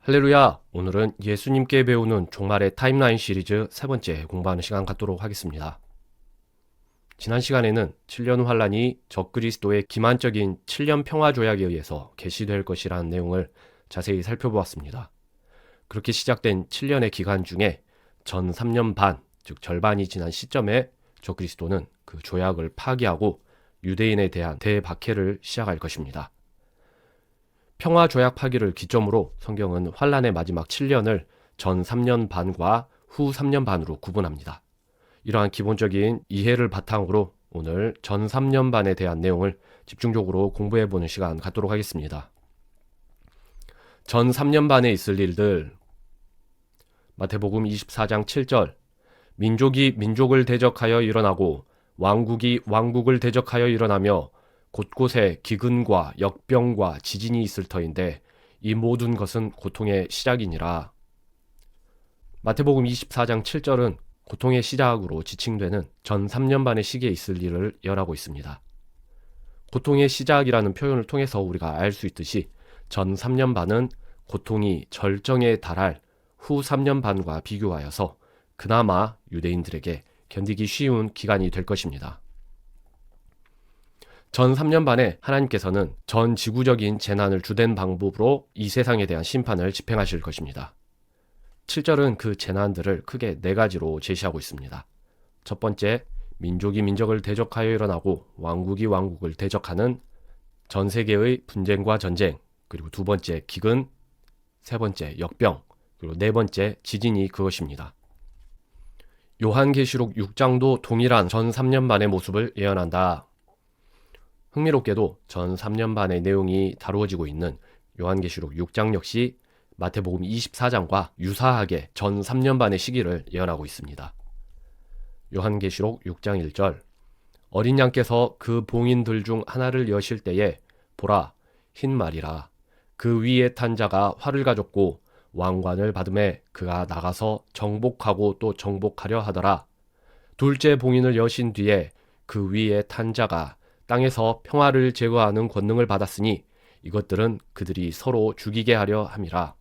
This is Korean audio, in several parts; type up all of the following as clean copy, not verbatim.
할렐루야! 오늘은 예수님께 배우는 종말의 타임라인 시리즈 세 번째 공부하는 시간 갖도록 하겠습니다. 지난 시간에는 7년 환란이 적그리스도의 기만적인 7년 평화조약에 의해서 개시될 것이라는 내용을 자세히 살펴보았습니다. 그렇게 시작된 7년의 기간 중에 전 3년 반, 즉 절반이 지난 시점에 적그리스도는 그 조약을 파기하고 유대인에 대한 대박해를 시작할 것입니다. 평화조약 파기를 기점으로 성경은 환란의 마지막 7년을 전 3년 반과 후 3년 반으로 구분합니다. 이러한 기본적인 이해를 바탕으로 오늘 전 3년 반에 대한 내용을 집중적으로 공부해보는 시간 갖도록 하겠습니다. 전 3년 반에 있을 일들, 마태복음 24장 7절, 민족이 민족을 대적하여 일어나고 왕국이 왕국을 대적하여 일어나며 곳곳에 기근과 역병과 지진이 있을 터인데 이 모든 것은 고통의 시작이니라. 마태복음 24장 7절은 고통의 시작으로 지칭되는 전 3년 반의 시기에 있을 일을 예언하고 있습니다. 고통의 시작이라는 표현을 통해서 우리가 알 수 있듯이 전 3년 반은 고통이 절정에 달할 후 3년 반과 비교하여서 그나마 유대인들에게 견디기 쉬운 기간이 될 것입니다. 전 3년 반에 하나님께서는 전 지구적인 재난을 주된 방법으로 이 세상에 대한 심판을 집행하실 것입니다. 7절은 그 재난들을 크게 4가지로 제시하고 있습니다. 첫 번째, 민족이 민족을 대적하여 일어나고 왕국이 왕국을 대적하는 전 세계의 분쟁과 전쟁, 그리고 두 번째, 기근, 세 번째, 역병, 그리고 네 번째, 지진이 그것입니다. 요한계시록 6장도 동일한 전 3년 반의 모습을 예언한다. 흥미롭게도 전 3년 반의 내용이 다루어지고 있는 요한계시록 6장 역시 마태복음 24장과 유사하게 전 3년 반의 시기를 예언하고 있습니다. 요한계시록 6장 1절, 어린 양께서 그 봉인들 중 하나를 여실 때에 보라, 흰 말이라. 그 위에 탄 자가 활을 가졌고 왕관을 받음에 그가 나가서 정복하고 또 정복하려 하더라. 둘째 봉인을 여신 뒤에 그 위에 탄 자가 땅에서 평화를 제거하는 권능을 받았으니 이것들은 그들이 서로 죽이게 하려 함이라.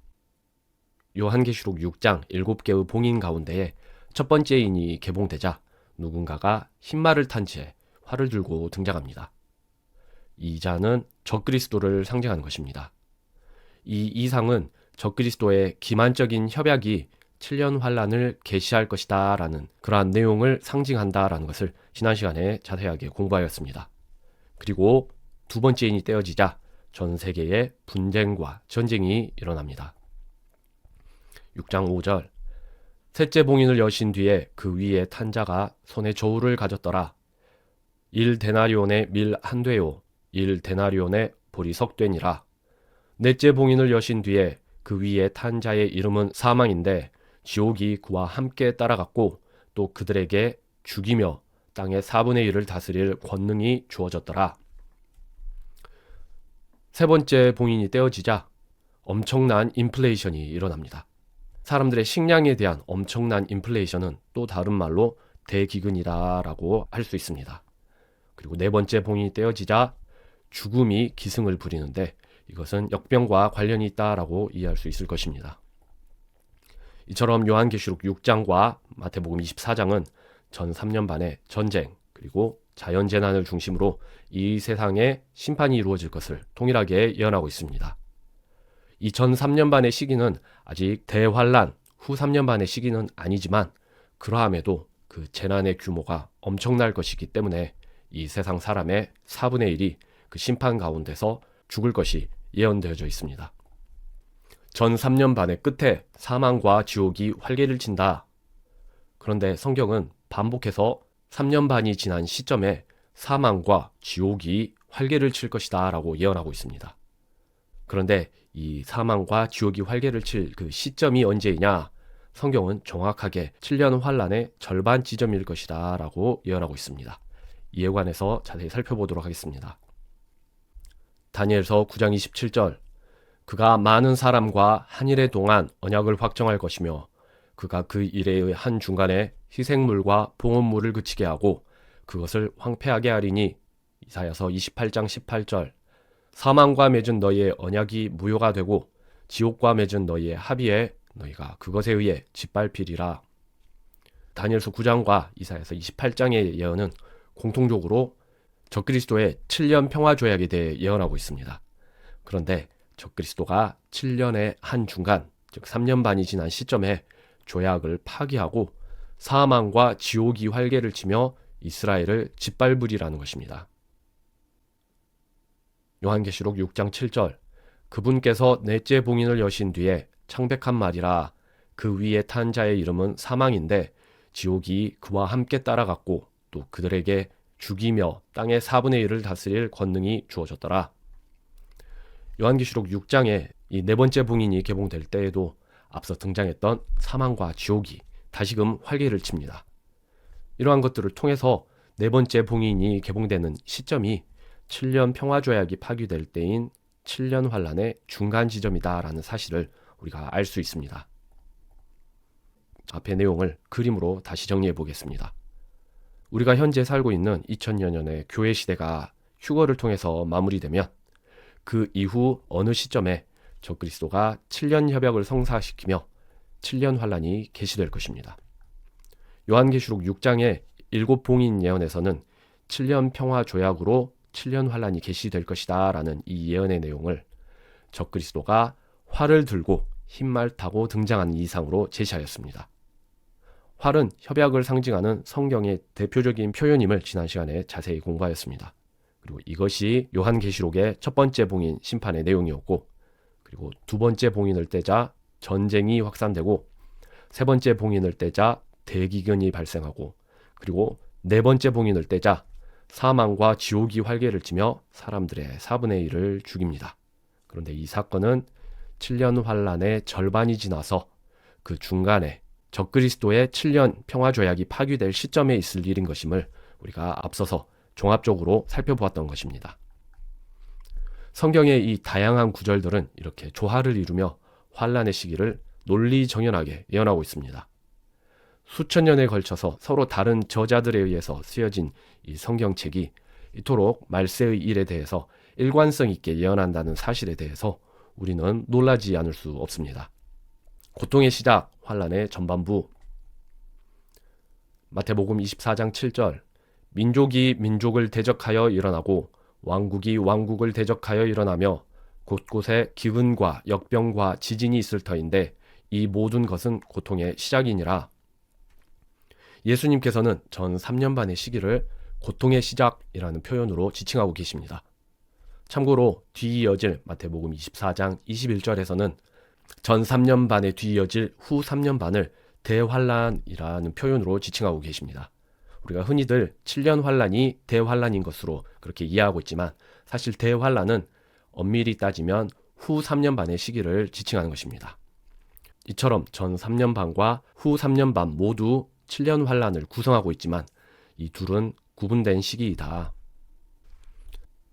요한계시록 6장 7개의 봉인 가운데에 첫 번째 인이 개봉되자 누군가가 흰말을 탄 채 활을 들고 등장합니다. 이 자는 적그리스도를 상징하는 것입니다. 이 이상은 적그리스도의 기만적인 협약이 7년 환란을 개시할 것이다 라는 그러한 내용을 상징한다라는 것을 지난 시간에 자세하게 공부하였습니다. 그리고 두 번째 인이 떼어지자 전 세계에 분쟁과 전쟁이 일어납니다. 6장 5절, 셋째 봉인을 여신 뒤에 그 위에 탄 자가 손에 저울을 가졌더라. 1데나리온의 밀 한 되요 1데나리온의 보리석 되니라. 넷째 봉인을 여신 뒤에 그 위에 탄 자의 이름은 사망인데 지옥이 그와 함께 따라갔고 또 그들에게 죽이며 땅의 4분의 1을 다스릴 권능이 주어졌더라. 세 번째 봉인이 떼어지자 엄청난 인플레이션이 일어납니다. 사람들의 식량에 대한 엄청난 인플레이션은 또 다른 말로 대기근이라고 할 수 있습니다. 그리고 네 번째 봉인이 떼어지자 죽음이 기승을 부리는데 이것은 역병과 관련이 있다라고 이해할 수 있을 것입니다. 이처럼 요한계시록 6장과 마태복음 24장은 전 3년 반의 전쟁 그리고 자연재난을 중심으로 이 세상에 심판이 이루어질 것을 동일하게 예언하고 있습니다. 이 전 3년 반의 시기는 아직 대환란 후 3년 반의 시기는 아니지만 그러함에도 그 재난의 규모가 엄청날 것이기 때문에 이 세상 사람의 4분의 1이 그 심판 가운데서 죽을 것이 예언되어져 있습니다. 전 3년 반의 끝에 사망과 지옥이 활개를 친다. 그런데 성경은 반복해서 3년 반이 지난 시점에 사망과 지옥이 활개를 칠 것이다 라고 예언하고 있습니다. 그런데 이 사망과 지옥이 활개를 칠 그 시점이 언제이냐? 성경은 정확하게 7년 환란의 절반 지점일 것이다 라고 예언하고 있습니다. 이에 관해서 자세히 살펴보도록 하겠습니다. 다니엘서 9장 27절, 그가 많은 사람과 한 일에 동안 언약을 확정할 것이며 그가 그 일의 한 중간에 희생물과 봉헌물을 그치게 하고 그것을 황폐하게 하리니. 이사야서 28장 18절, 사망과 맺은 너희의 언약이 무효가 되고 지옥과 맺은 너희의 합의에 너희가 그것에 의해 짓밟히리라. 다니엘서 9장과 이사야서 28장의 예언은 공통적으로 적그리스도의 7년 평화조약에 대해 예언하고 있습니다. 그런데 적그리스도가 7년의 한 중간, 즉 3년 반이 지난 시점에 조약을 파기하고 사망과 지옥이 활개를 치며 이스라엘을 짓밟으리라는 것입니다. 요한계시록 6장 7절, 그분께서 넷째 봉인을 여신 뒤에 창백한 말이라. 그 위에 탄 자의 이름은 사망인데 지옥이 그와 함께 따라갔고 또 그들에게 죽이며 땅의 4분의 1을 다스릴 권능이 주어졌더라. 요한계시록 6장에 이 네 번째 봉인이 개봉될 때에도 앞서 등장했던 사망과 지옥이 다시금 활개를 칩니다. 이러한 것들을 통해서 네 번째 봉인이 개봉되는 시점이 7년 평화조약이 파기될 때인 7년 환란의 중간 지점이다라는 사실을 우리가 알 수 있습니다. 앞의 내용을 그림으로 다시 정리해 보겠습니다. 우리가 현재 살고 있는 2000여 년의 교회 시대가 휴거를 통해서 마무리되면 그 이후 어느 시점에 적그리스도가 7년 협약을 성사시키며 7년 환란이 계시될 것입니다. 요한계시록 6장의 7봉인 예언에서는 7년 평화 조약으로 7년 환란이 계시될 것이다 라는 이 예언의 내용을 적그리스도가 활을 들고 흰말 타고 등장하는 이상으로 제시하였습니다. 활은 협약을 상징하는 성경의 대표적인 표현임을 지난 시간에 자세히 공부하였습니다. 그리고 이것이 요한계시록의 첫 번째 봉인 심판의 내용이었고, 그리고 두 번째 봉인을 떼자 전쟁이 확산되고, 세 번째 봉인을 떼자 대기근이 발생하고, 그리고 네 번째 봉인을 떼자 사망과 지옥이 활개를 치며 사람들의 4분의 1을 죽입니다. 그런데 이 사건은 7년 환란의 절반이 지나서 그 중간에 적그리스도의 7년 평화조약이 파기될 시점에 있을 일인 것임을 우리가 앞서서 종합적으로 살펴보았던 것입니다. 성경의 이 다양한 구절들은 이렇게 조화를 이루며 환란의 시기를 논리정연하게 예언하고 있습니다. 수천 년에 걸쳐서 서로 다른 저자들에 의해서 쓰여진 이 성경책이 이토록 말세의 일에 대해서 일관성 있게 예언한다는 사실에 대해서 우리는 놀라지 않을 수 없습니다. 고통의 시작, 환란의 전반부. 마태복음 24장 7절, 민족이 민족을 대적하여 일어나고 왕국이 왕국을 대적하여 일어나며 곳곳에 기근과 역병과 지진이 있을 터인데 이 모든 것은 고통의 시작이니라. 예수님께서는 전 3년 반의 시기를 고통의 시작이라는 표현으로 지칭하고 계십니다. 참고로 뒤이어질 마태복음 24장 21절에서는 전 3년 반에 뒤이어질 후 3년 반을 대환란이라는 표현으로 지칭하고 계십니다. 우리가 흔히들 7년 환란이 대환란인 것으로 그렇게 이해하고 있지만 사실 대환란은 엄밀히 따지면 후 3년 반의 시기를 지칭하는 것입니다. 이처럼 전 3년 반과 후 3년 반 모두 7년 환란을 구성하고 있지만 이 둘은 구분된 시기이다.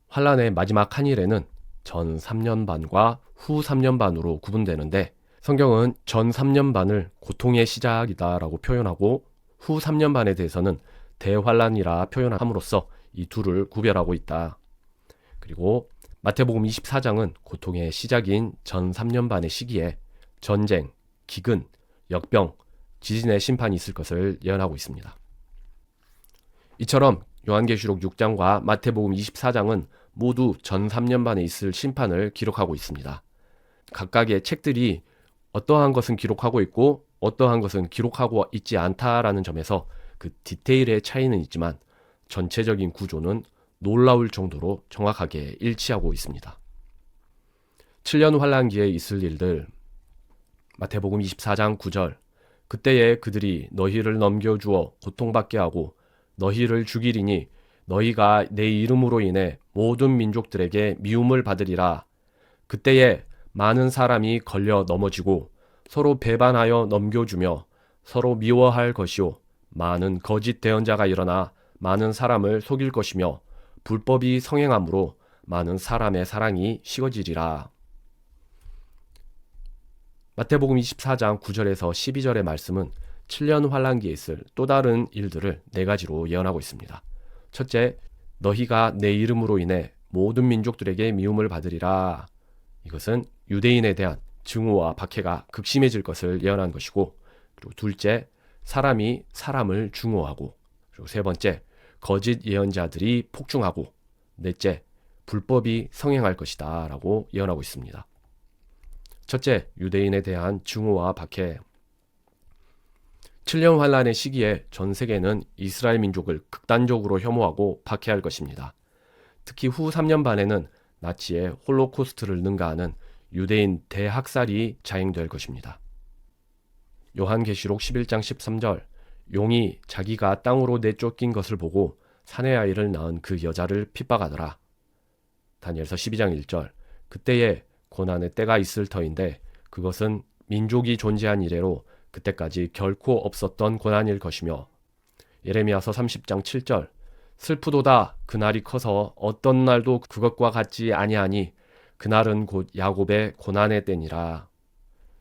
환란의 마지막 한 일에는 전 3년 반과 후 3년 반으로 구분되는데 성경은 전 3년 반을 고통의 시작이다 라고 표현하고 후 3년 반에 대해서는 대환란이라 표현함으로써 이 둘을 구별하고 있다. 그리고 마태복음 24장은 고통의 시작인 전 3년 반의 시기에 전쟁, 기근, 역병, 지진의 심판이 있을 것을 예언하고 있습니다. 이처럼 요한계시록 6장과 마태복음 24장은 모두 전 3년 반에 있을 심판을 기록하고 있습니다. 각각의 책들이 어떠한 것은 기록하고 있고 어떠한 것은 기록하고 있지 않다라는 점에서 그 디테일의 차이는 있지만 전체적인 구조는 놀라울 정도로 정확하게 일치하고 있습니다. 7년 환란기에 있을 일들. 마태복음 24장 9절, 그때에 그들이 너희를 넘겨주어 고통받게 하고 너희를 죽이리니 너희가 내 이름으로 인해 모든 민족들에게 미움을 받으리라. 그때에 많은 사람이 걸려 넘어지고 서로 배반하여 넘겨주며 서로 미워할 것이요 많은 거짓 대언자가 일어나 많은 사람을 속일 것이며 불법이 성행함으로 많은 사람의 사랑이 식어지리라. 마태복음 24장 9절에서 12절의 말씀은 7년 환란기에 있을 또 다른 일들을 네 가지로 예언하고 있습니다. 첫째, 너희가 내 이름으로 인해 모든 민족들에게 미움을 받으리라. 이것은 유대인에 대한 증오와 박해가 극심해질 것을 예언한 것이고, 그리고 둘째, 사람이 사람을 증오하고, 그리고 세 번째, 거짓 예언자들이 폭증하고, 넷째, 불법이 성행할 것이다 라고 예언하고 있습니다. 첫째, 유대인에 대한 증오와 박해. 7년 환란의 시기에 전 세계는 이스라엘 민족을 극단적으로 혐오하고 박해할 것입니다. 특히 후 3년 반에는 나치의 홀로코스트를 능가하는 유대인 대학살이 자행될 것입니다. 요한계시록 11장 13절, 용이 자기가 땅으로 내쫓긴 것을 보고 사내 아이를 낳은 그 여자를 핍박하더라. 다니엘서 12장 1절, 그때에 고난의 때가 있을 터인데 그것은 민족이 존재한 이래로 그때까지 결코 없었던 고난일 것이며, 예레미야서 30장 7절, 슬프도다 그날이 커서 어떤 날도 그것과 같지 아니하니 그날은 곧 야곱의 고난의 때니라.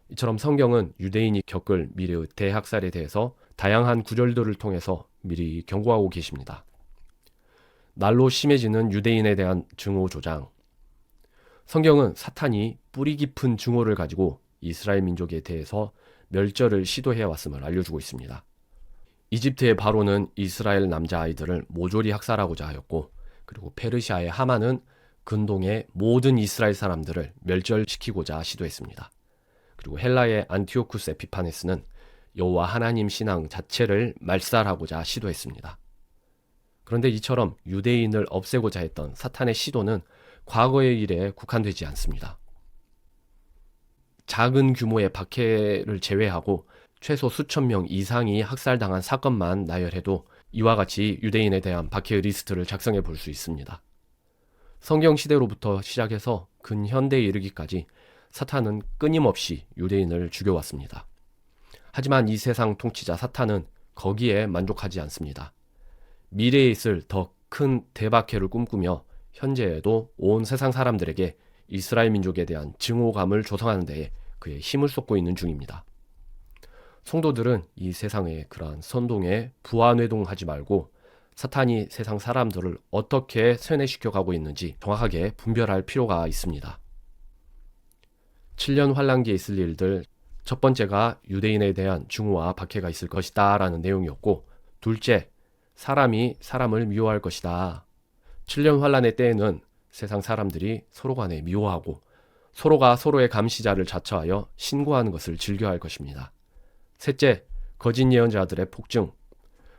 이처럼 성경은 유대인이 겪을 미래의 대학살에 대해서 다양한 구절들을 통해서 미리 경고하고 계십니다. 날로 심해지는 유대인에 대한 증오 조장. 성경은 사탄이 뿌리 깊은 증오를 가지고 이스라엘 민족에 대해서 멸절을 시도해 왔음을 알려주고 있습니다. 이집트의 바로는 이스라엘 남자아이들을 모조리 학살하고자 하였고, 그리고 페르시아의 하만은 근동의 모든 이스라엘 사람들을 멸절시키고자 시도했습니다. 그리고 헬라의 안티오쿠스 에피파네스는 여호와 하나님 신앙 자체를 말살하고자 시도했습니다. 그런데 이처럼 유대인을 없애고자 했던 사탄의 시도는 과거의 일에 국한되지 않습니다. 작은 규모의 박해를 제외하고 최소 수천 명 이상이 학살당한 사건만 나열해도 이와 같이 유대인에 대한 박해의 리스트를 작성해 볼 수 있습니다. 성경 시대로부터 시작해서 근현대에 이르기까지 사탄은 끊임없이 유대인을 죽여왔습니다. 하지만 이 세상 통치자 사탄은 거기에 만족하지 않습니다. 미래에 있을 더 큰 대박해를 꿈꾸며 현재에도 온 세상 사람들에게 이스라엘 민족에 대한 증오감을 조성하는 데에 그의 힘을 쏟고 있는 중입니다. 성도들은 이 세상의 그러한 선동에 부안회동하지 말고 사탄이 세상 사람들을 어떻게 세뇌시켜가고 있는지 정확하게 분별할 필요가 있습니다. 7년 환란기에 있을 일들, 첫 번째가 유대인에 대한 증오와 박해가 있을 것이다 라는 내용이었고, 둘째, 사람이 사람을 미워할 것이다. 7년 환란의 때에는 세상 사람들이 서로 간에 미워하고 서로가 서로의 감시자를 자처하여 신고하는 것을 즐겨할 것입니다. 셋째, 거짓 예언자들의 폭증.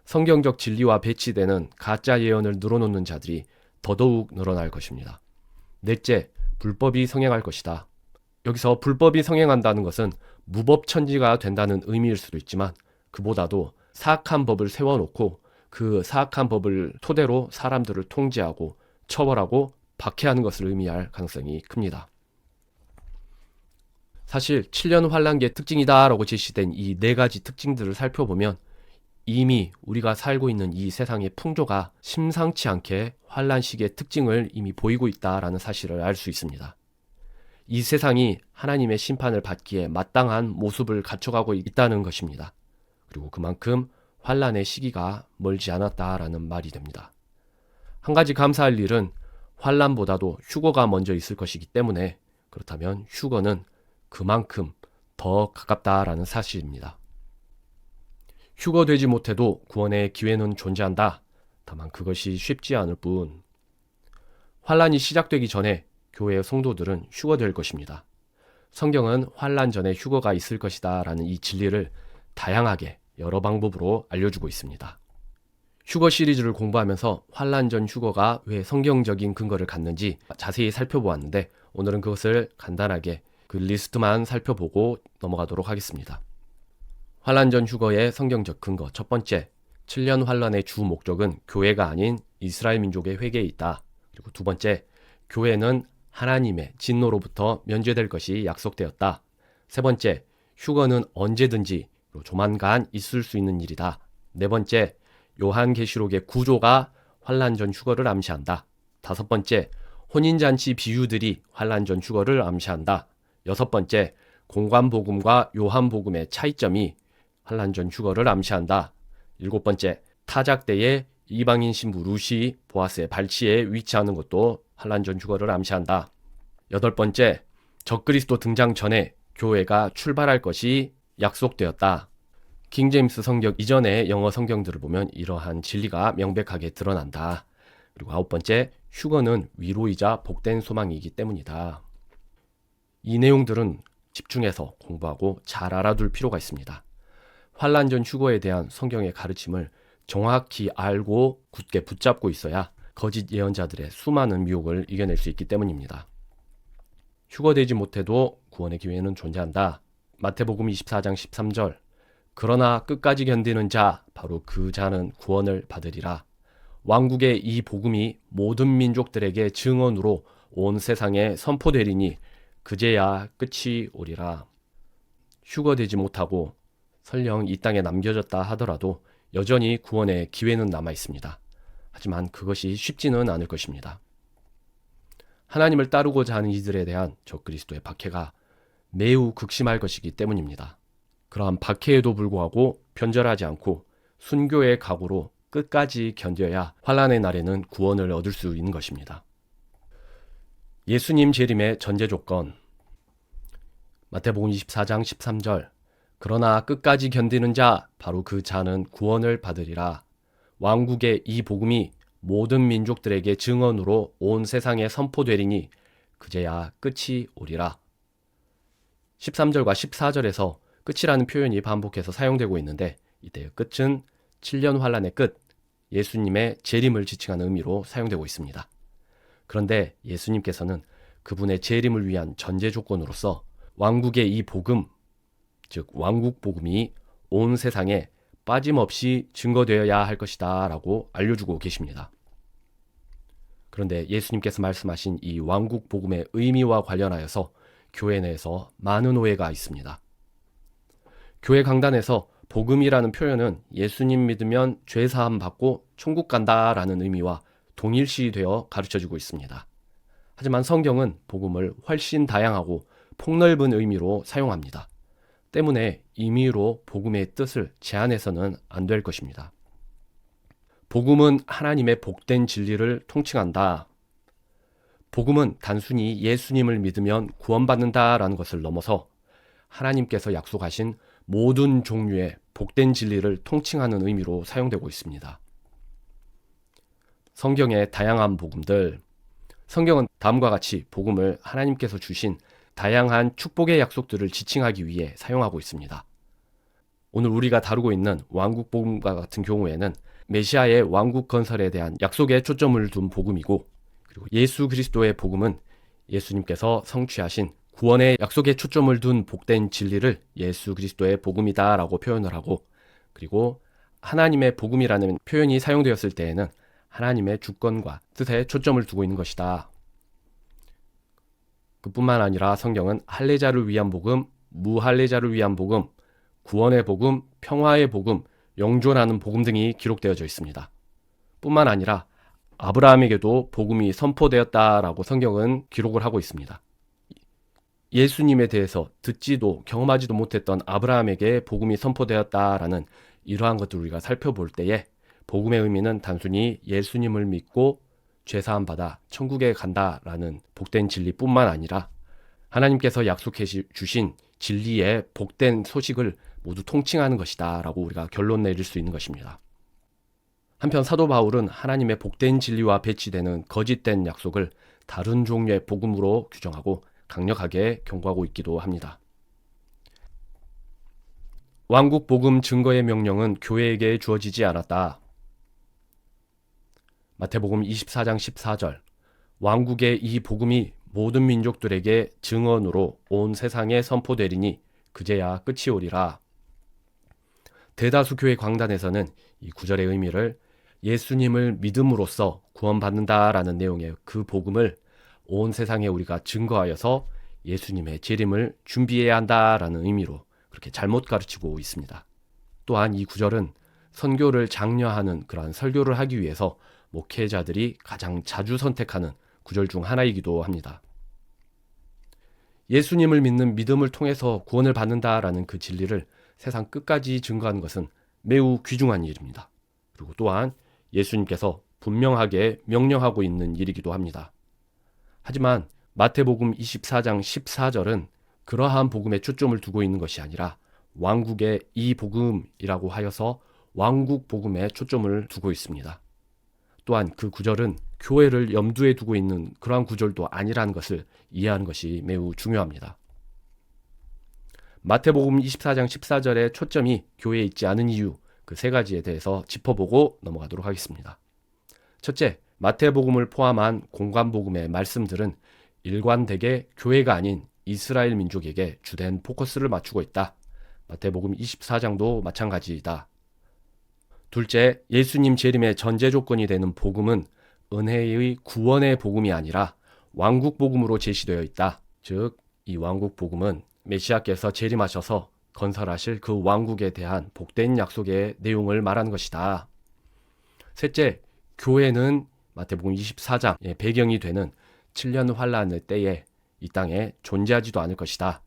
성경적 진리와 배치되는 가짜 예언을 늘어놓는 자들이 더더욱 늘어날 것입니다. 넷째, 불법이 성행할 것이다. 여기서 불법이 성행한다는 것은 무법천지가 된다는 의미일 수도 있지만, 그보다도 사악한 법을 세워놓고 그 사악한 법을 토대로 사람들을 통제하고 처벌하고 박해하는 것을 의미할 가능성이 큽니다. 사실 7년 환란기의 특징이다 라고 제시된 이 네 가지 특징들을 살펴보면 이미 우리가 살고 있는 이 세상의 풍조가 심상치 않게 환란 시기의 특징을 이미 보이고 있다라는 사실을 알 수 있습니다. 이 세상이 하나님의 심판을 받기에 마땅한 모습을 갖춰가고 있다는 것입니다. 그리고 그만큼 환란의 시기가 멀지 않았다라는 말이 됩니다. 한 가지 감사할 일은 환란보다도 휴거가 먼저 있을 것이기 때문에, 그렇다면 휴거는 그만큼 더 가깝다라는 사실입니다. 휴거되지 못해도 구원의 기회는 존재한다. 다만 그것이 쉽지 않을 뿐. 환란이 시작되기 전에 교회의 성도들은 휴거될 것입니다. 성경은 환란 전에 휴거가 있을 것이다 라는 이 진리를 다양하게 여러 방법으로 알려주고 있습니다. 휴거 시리즈를 공부하면서 환란 전 휴거가 왜 성경적인 근거를 갖는지 자세히 살펴보았는데, 오늘은 그것을 간단하게 그 리스트만 살펴보고 넘어가도록 하겠습니다. 환란 전 휴거의 성경적 근거. 첫 번째, 7년 환란의 주 목적은 교회가 아닌 이스라엘 민족의 회개에 있다. 그리고 두 번째, 교회는 하나님의 진노로부터 면제될 것이 약속되었다. 세 번째, 휴거는 언제든지 조만간 있을 수 있는 일이다. 네 번째, 요한계시록의 구조가 환란 전 휴거를 암시한다. 다섯 번째, 혼인잔치 비유들이 환란 전 휴거를 암시한다. 여섯 번째, 공관복음과 요한복음의 차이점이 환란 전 휴거를 암시한다. 일곱 번째, 타작대의 이방인 신부 루시 보아스의 발치에 위치하는 것도 환란 전 휴거를 암시한다. 여덟 번째, 적그리스도 등장 전에 교회가 출발할 것이 약속되었다. 킹제임스 성경 이전의 영어 성경들을 보면 이러한 진리가 명백하게 드러난다. 그리고 9번째, 휴거는 위로이자 복된 소망이기 때문이다. 이 내용들은 집중해서 공부하고 잘 알아둘 필요가 있습니다. 환란 전 휴거에 대한 성경의 가르침을 정확히 알고 굳게 붙잡고 있어야 거짓 예언자들의 수많은 미혹을 이겨낼 수 있기 때문입니다. 휴거되지 못해도 구원의 기회는 존재한다. 마태복음 24장 13절, 그러나 끝까지 견디는 자, 바로 그 자는 구원을 받으리라. 왕국의 이 복음이 모든 민족들에게 증언으로 온 세상에 선포되리니 그제야 끝이 오리라. 휴거되지 못하고 설령 이 땅에 남겨졌다 하더라도 여전히 구원의 기회는 남아 있습니다. 하지만 그것이 쉽지는 않을 것입니다. 하나님을 따르고자 하는 이들에 대한 적그리스도의 박해가 매우 극심할 것이기 때문입니다. 그러한 박해에도 불구하고 변절하지 않고 순교의 각오로 끝까지 견뎌야 환란의 날에는 구원을 얻을 수 있는 것입니다. 예수님 재림의 전제 조건, 마태복음 24장 13절, 그러나 끝까지 견디는 자, 바로 그 자는 구원을 받으리라. 왕국의 이 복음이 모든 민족들에게 증언으로 온 세상에 선포되리니 그제야 끝이 오리라. 13절과 14절에서 끝이라는 표현이 반복해서 사용되고 있는데 이때의 끝은 7년 환란의 끝, 예수님의 재림을 지칭하는 의미로 사용되고 있습니다. 그런데 예수님께서는 그분의 재림을 위한 전제 조건으로서 왕국의 이 복음, 즉 왕국 복음이 온 세상에 빠짐없이 증거되어야 할 것이다 라고 알려주고 계십니다. 그런데 예수님께서 말씀하신 이 왕국 복음의 의미와 관련하여서 교회 내에서 많은 오해가 있습니다. 교회 강단에서 복음이라는 표현은 예수님 믿으면 죄사함 받고 천국 간다라는 의미와 동일시되어 가르쳐지고 있습니다. 하지만 성경은 복음을 훨씬 다양하고 폭넓은 의미로 사용합니다. 때문에 임의로 복음의 뜻을 제한해서는 안 될 것입니다. 복음은 하나님의 복된 진리를 통칭한다. 복음은 단순히 예수님을 믿으면 구원받는다라는 것을 넘어서 하나님께서 약속하신 모든 종류의 복된 진리를 통칭하는 의미로 사용되고 있습니다. 성경의 다양한 복음들, 성경은 다음과 같이 복음을 하나님께서 주신 다양한 축복의 약속들을 지칭하기 위해 사용하고 있습니다. 오늘 우리가 다루고 있는 왕국 복음과 같은 경우에는 메시아의 왕국 건설에 대한 약속에 초점을 둔 복음이고, 그리고 예수 그리스도의 복음은 예수님께서 성취하신 구원의 약속에 초점을 둔 복된 진리를 예수 그리스도의 복음이다 라고 표현을 하고, 그리고 하나님의 복음이라는 표현이 사용되었을 때에는 하나님의 주권과 뜻에 초점을 두고 있는 것이다. 그뿐만 아니라 성경은 할례자를 위한 복음, 무할례자를 위한 복음, 구원의 복음, 평화의 복음, 영존하는 복음 등이 기록되어져 있습니다. 뿐만 아니라 아브라함에게도 복음이 선포되었다라고 성경은 기록을 하고 있습니다. 예수님에 대해서 듣지도 경험하지도 못했던 아브라함에게 복음이 선포되었다라는 이러한 것들을 우리가 살펴볼 때에 복음의 의미는 단순히 예수님을 믿고 죄사함 받아 천국에 간다라는 복된 진리뿐만 아니라 하나님께서 약속해 주신 진리의 복된 소식을 모두 통칭하는 것이다 라고 우리가 결론 내릴 수 있는 것입니다. 한편 사도 바울은 하나님의 복된 진리와 배치되는 거짓된 약속을 다른 종류의 복음으로 규정하고 강력하게 경고하고 있기도 합니다. 왕국 복음 증거의 명령은 교회에게 주어지지 않았다. 마태복음 24장 14절, 왕국의 이 복음이 모든 민족들에게 증언으로 온 세상에 선포되리니 그제야 끝이 오리라. 대다수 교회 강단에서는 이 구절의 의미를 예수님을 믿음으로써 구원받는다라는 내용의 그 복음을 온 세상에 우리가 증거하여서 예수님의 재림을 준비해야 한다라는 의미로 그렇게 잘못 가르치고 있습니다. 또한 이 구절은 선교를 장려하는 그러한 설교를 하기 위해서 목회자들이 가장 자주 선택하는 구절 중 하나이기도 합니다. 예수님을 믿는 믿음을 통해서 구원을 받는다라는 그 진리를 세상 끝까지 증거하는 것은 매우 귀중한 일입니다. 그리고 또한 예수님께서 분명하게 명령하고 있는 일이기도 합니다. 하지만 마태복음 24장 14절은 그러한 복음에 초점을 두고 있는 것이 아니라 왕국의 이 복음이라고 하여서 왕국 복음에 초점을 두고 있습니다. 또한 그 구절은 교회를 염두에 두고 있는 그러한 구절도 아니라는 것을 이해하는 것이 매우 중요합니다. 마태복음 24장 14절의 초점이 교회에 있지 않은 이유, 그 세 가지에 대해서 짚어보고 넘어가도록 하겠습니다. 첫째, 마태복음을 포함한 공관복음의 말씀들은 일관되게 교회가 아닌 이스라엘 민족에게 주된 포커스를 맞추고 있다. 마태복음 24장도 마찬가지이다. 둘째, 예수님 재림의 전제 조건이 되는 복음은 은혜의 구원의 복음이 아니라 왕국 복음으로 제시되어 있다. 즉, 이 왕국 복음은 메시아께서 재림하셔서 건설하실 그 왕국에 대한 복된 약속의 내용을 말하는 것이다. 셋째, 교회는 마태복음 24장의 배경이 되는 7년 환란의 때에 이 땅에 존재하지도 않을 것이다.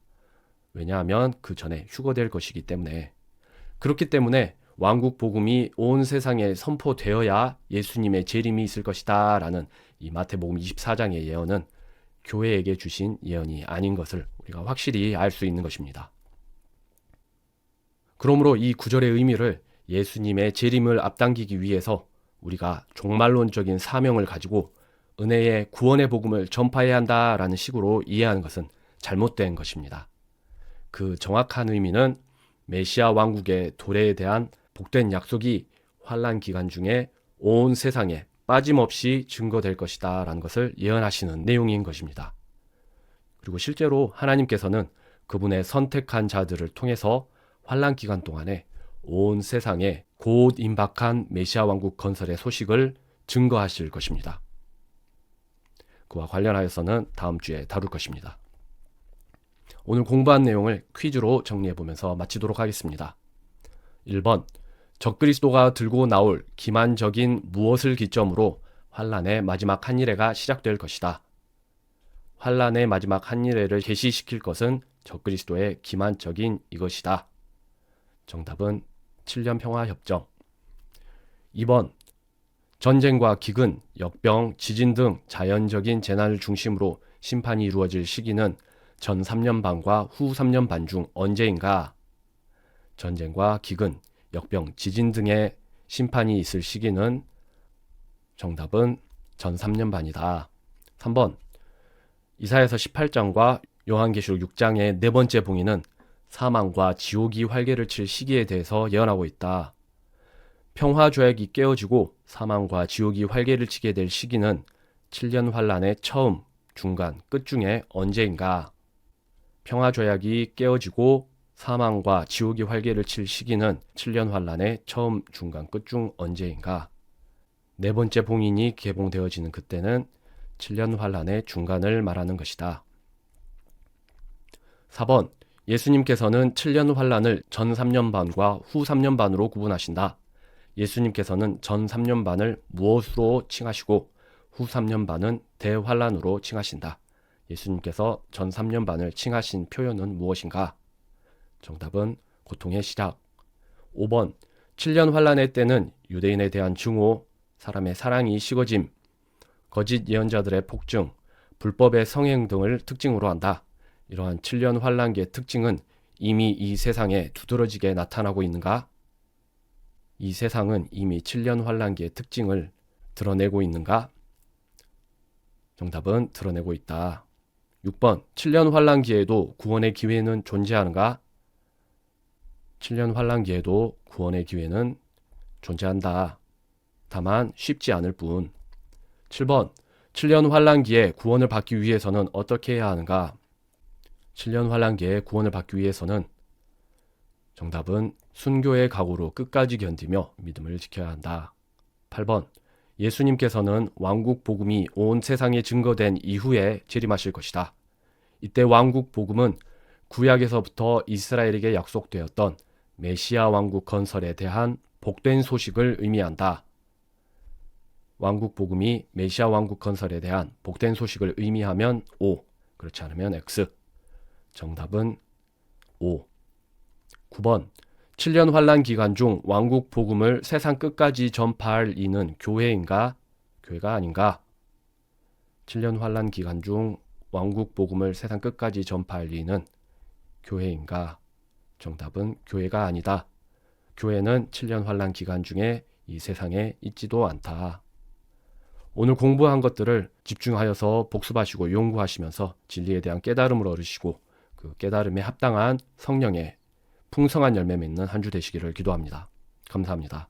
왜냐하면 그 전에 휴거될 것이기 때문에. 그렇기 때문에 왕국 복음이 온 세상에 선포되어야 예수님의 재림이 있을 것이다 라는 이 마태복음 24장의 예언은 교회에게 주신 예언이 아닌 것을 우리가 확실히 알 수 있는 것입니다. 그러므로 이 구절의 의미를 예수님의 재림을 앞당기기 위해서 우리가 종말론적인 사명을 가지고 은혜의 구원의 복음을 전파해야 한다라는 식으로 이해하는 것은 잘못된 것입니다. 그 정확한 의미는 메시아 왕국의 도래에 대한 복된 약속이 환란 기간 중에 온 세상에 빠짐없이 증거될 것이다 라는 것을 예언하시는 내용인 것입니다. 그리고 실제로 하나님께서는 그분의 선택한 자들을 통해서 환란 기간 동안에 온 세상에 곧 임박한 메시아 왕국 건설의 소식을 증거하실 것입니다. 그와 관련하여서는 다음 주에 다룰 것입니다. 오늘 공부한 내용을 퀴즈로 정리해보면서 마치도록 하겠습니다. 1번, 적그리스도가 들고 나올 기만적인 무엇을 기점으로 환란의 마지막 한일회가 시작될 것이다. 환란의 마지막 한일회를 계시시킬 것은 적그리스도의 기만적인 이것이다. 정답은 7년 평화협정. 2번, 전쟁과 기근, 역병, 지진 등 자연적인 재난을 중심으로 심판이 이루어질 시기는 전 3년 반과 후 3년 반 중 언제인가? 전쟁과 기근, 역병, 지진 등의 심판이 있을 시기는 정답은 전 3년 반이다. 3번, 이사야서 18장과 요한계시록 6장의 네 번째 봉인은 사망과 지옥이 활개를 칠 시기에 대해서 예언하고 있다. 평화조약이 깨어지고 사망과 지옥이 활개를 치게 될 시기는 7년 환란의 처음, 중간, 끝 중에 언제인가? 평화조약이 깨어지고 사망과 지옥이 활개를 칠 시기는 7년 환란의 처음, 중간, 끝 중 언제인가? 네 번째 봉인이 개봉되어지는 그때는 7년 환란의 중간을 말하는 것이다. 4번, 예수님께서는 7년 환란을 전 3년 반과 후 3년 반으로 구분하신다. 예수님께서는 전 3년 반을 무엇으로 칭하시고 후 3년 반은 대환란으로 칭하신다. 예수님께서 전 3년 반을 칭하신 표현은 무엇인가? 정답은 고통의 시작. 5번, 7년 환란의 때는 유대인에 대한 증오, 사람의 사랑이 식어짐, 거짓 예언자들의 폭증, 불법의 성행 등을 특징으로 한다. 이러한 7년 환란기의 특징은 이미 이 세상에 두드러지게 나타나고 있는가? 이 세상은 이미 7년 환란기의 특징을 드러내고 있는가? 정답은 드러내고 있다. 6번, 7년 환란기에도 구원의 기회는 존재하는가? 7년 환란기에도 구원의 기회는 존재한다. 다만 쉽지 않을 뿐. 7번, 7년 환란기에 구원을 받기 위해서는 어떻게 해야 하는가? 7년 환란기에 구원을 받기 위해서는 정답은 순교의 각오로 끝까지 견디며 믿음을 지켜야 한다. 8번, 예수님께서는 왕국 복음이 온 세상에 증거된 이후에 재림하실 것이다. 이때 왕국 복음은 구약에서부터 이스라엘에게 약속되었던 메시아 왕국 건설에 대한 복된 소식을 의미한다. 왕국 복음이 메시아 왕국 건설에 대한 복된 소식을 의미하면 O, 그렇지 않으면 X. 정답은 O. 9번, 7년 환란 기간 중 왕국 복음을 세상 끝까지 전파할 이는 교회인가? 교회가 아닌가? 7년 환란 기간 중 왕국 복음을 세상 끝까지 전파할 이는 교회인가? 정답은 교회가 아니다. 교회는 7년 환란 기간 중에 이 세상에 있지도 않다. 오늘 공부한 것들을 집중하여서 복습하시고 연구하시면서 진리에 대한 깨달음을 얻으시고 그 깨달음에 합당한 성령의 풍성한 열매 맺는 한 주 되시기를 기도합니다. 감사합니다.